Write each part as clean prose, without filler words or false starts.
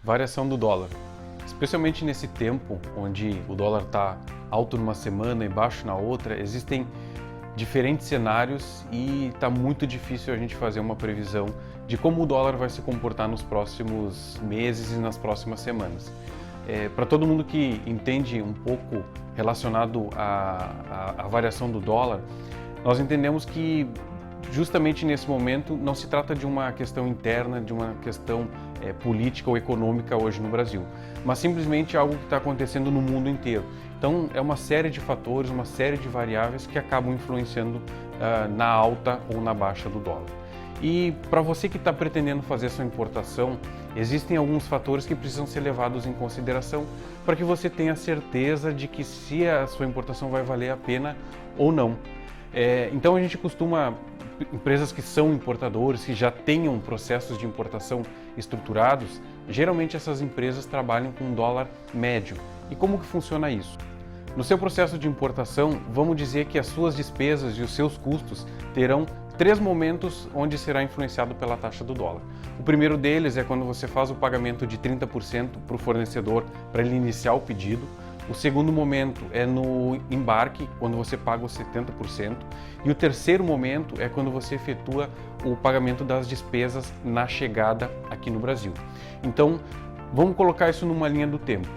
Variação do dólar. Especialmente nesse tempo onde o dólar está alto numa semana e baixo na outra, existem diferentes cenários e está muito difícil a gente fazer uma previsão de como o dólar vai se comportar nos próximos meses e nas próximas semanas. Para todo mundo que entende um pouco relacionado à variação do dólar, nós entendemos que justamente nesse momento não se trata de uma questão interna, de uma questão política ou econômica hoje no Brasil, mas simplesmente algo que está acontecendo no mundo inteiro. Então é uma série de fatores, uma série de variáveis que acabam influenciando na alta ou na baixa do dólar. E para você que está pretendendo fazer sua importação, existem alguns fatores que precisam ser levados em consideração para que você tenha certeza de que se a sua importação vai valer a pena ou não. Então a gente costuma, empresas que são importadores, que já tenham processos de importação estruturados, geralmente essas empresas trabalham com dólar médio. E como que funciona isso? No seu processo de importação, vamos dizer que as suas despesas e os seus custos terão 3 momentos onde será influenciado pela taxa do dólar. O primeiro deles é quando você faz o pagamento de 30% para o fornecedor para ele iniciar o pedido. O segundo momento é no embarque, quando você paga os 70%. E o terceiro momento é quando você efetua o pagamento das despesas na chegada aqui no Brasil. Então, vamos colocar isso numa linha do tempo.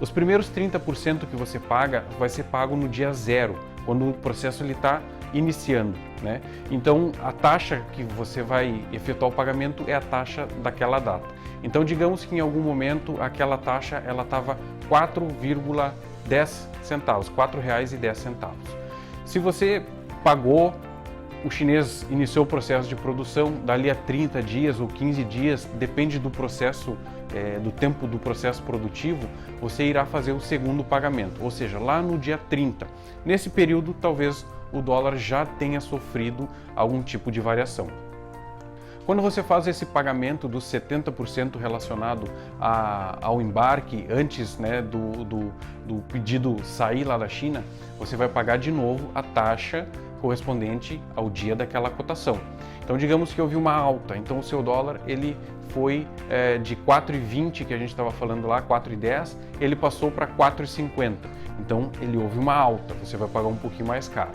Os primeiros 30% que você paga vai ser pago no dia 0, quando o processo está iniciando, né? Então, a taxa que você vai efetuar o pagamento é a taxa daquela data. Então, digamos que em algum momento aquela taxa ela estava 4,10 centavos, R$ 4,10. Se você pagou, o chinês iniciou o processo de produção, dali a 30 dias ou 15 dias, depende do processo, do tempo do processo produtivo, você irá fazer o segundo pagamento, ou seja, lá no dia 30. Nesse período, talvez o dólar já tenha sofrido algum tipo de variação. Quando você faz esse pagamento dos 70% relacionado ao embarque, antes, né, do pedido sair lá da China, você vai pagar de novo a taxa correspondente ao dia daquela cotação. Então, digamos que houve uma alta, então o seu dólar ele foi de 4,20 que a gente estava falando lá, 4,10, ele passou para 4,50. Então, ele houve uma alta, você vai pagar um pouquinho mais caro.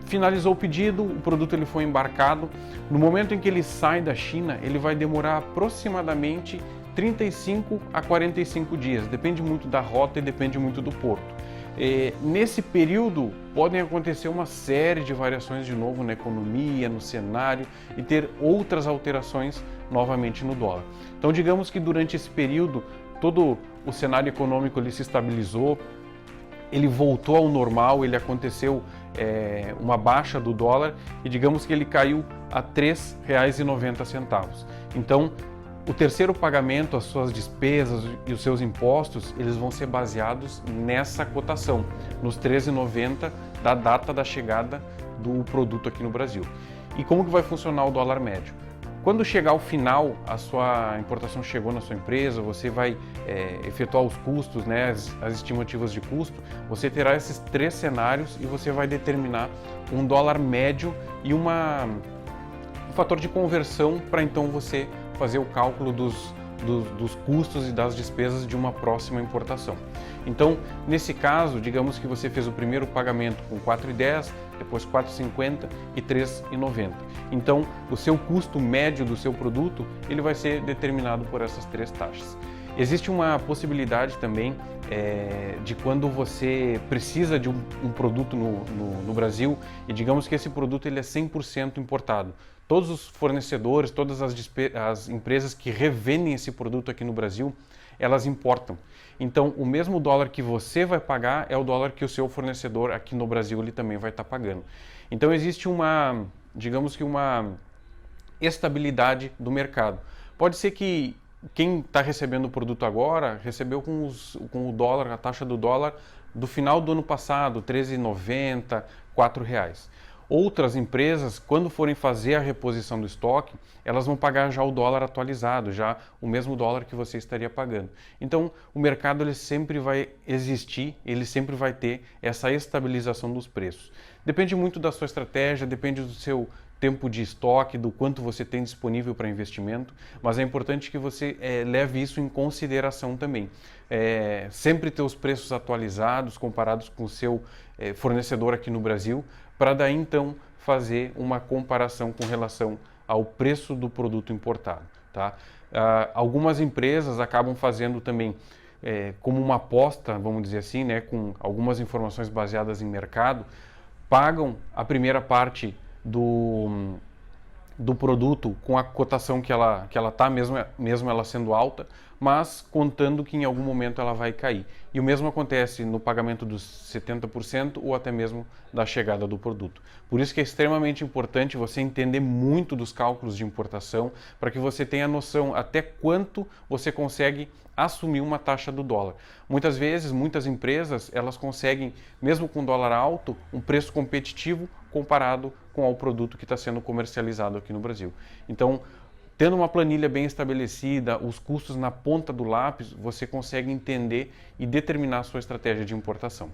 Finalizou o pedido, o produto ele foi embarcado. No momento em que ele sai da China, ele vai demorar aproximadamente 35 a 45 dias. Depende muito da rota e depende muito do porto. Nesse período, podem acontecer uma série de variações de novo na economia, no cenário e ter outras alterações novamente no dólar. Então, digamos que durante esse período, todo o cenário econômico ele se estabilizou, ele voltou ao normal, ele aconteceu uma baixa do dólar e digamos que ele caiu a R$ 3,90. Então, o terceiro pagamento, as suas despesas e os seus impostos, eles vão ser baseados nessa cotação, nos R$ 13,90 da data da chegada do produto aqui no Brasil. E como que vai funcionar o dólar médio? Quando chegar ao final, a sua importação chegou na sua empresa, você vai efetuar os custos, né, as estimativas de custo, você terá esses 3 cenários e você vai determinar um dólar médio e um fator de conversão para então você fazer o cálculo dos custos e das despesas de uma próxima importação. Então, nesse caso, digamos que você fez o primeiro pagamento com 4,10, depois 4,50 e 3,90. Então, o seu custo médio do seu produto, ele vai ser determinado por essas 3 taxas. Existe uma possibilidade também de quando você precisa de um produto no Brasil e digamos que esse produto ele é 100% importado. Todos os fornecedores, todas as empresas que revendem esse produto aqui no Brasil, elas importam. Então, o mesmo dólar que você vai pagar é o dólar que o seu fornecedor aqui no Brasil ele também vai estar pagando. Então, existe digamos que uma estabilidade do mercado. Pode ser que quem está recebendo o produto agora recebeu com o dólar, a taxa do dólar do final do ano passado, R$ 13,90, R$ 4,00. Outras empresas, quando forem fazer a reposição do estoque, elas vão pagar já o dólar atualizado, já o mesmo dólar que você estaria pagando. Então, o mercado ele sempre vai existir, ele sempre vai ter essa estabilização dos preços. Depende muito da sua estratégia, depende do seu tempo de estoque, do quanto você tem disponível para investimento, mas é importante que você leve isso em consideração também. Sempre ter os preços atualizados, comparados com o seu fornecedor aqui no Brasil, para daí então fazer uma comparação com relação ao preço do produto importado. Tá? Algumas empresas acabam fazendo também como uma aposta, vamos dizer assim, né, com algumas informações baseadas em mercado, pagam a primeira parte do produto com a cotação que ela está, mesmo ela sendo alta, mas contando que em algum momento ela vai cair. E o mesmo acontece no pagamento dos 70% ou até mesmo da chegada do produto. Por isso que é extremamente importante você entender muito dos cálculos de importação, para que você tenha noção até quanto você consegue assumir uma taxa do dólar. Muitas vezes, muitas empresas, elas conseguem, mesmo com dólar alto, um preço competitivo comparado com o produto que está sendo comercializado aqui no Brasil. Então, tendo uma planilha bem estabelecida, os custos na ponta do lápis, você consegue entender e determinar a sua estratégia de importação.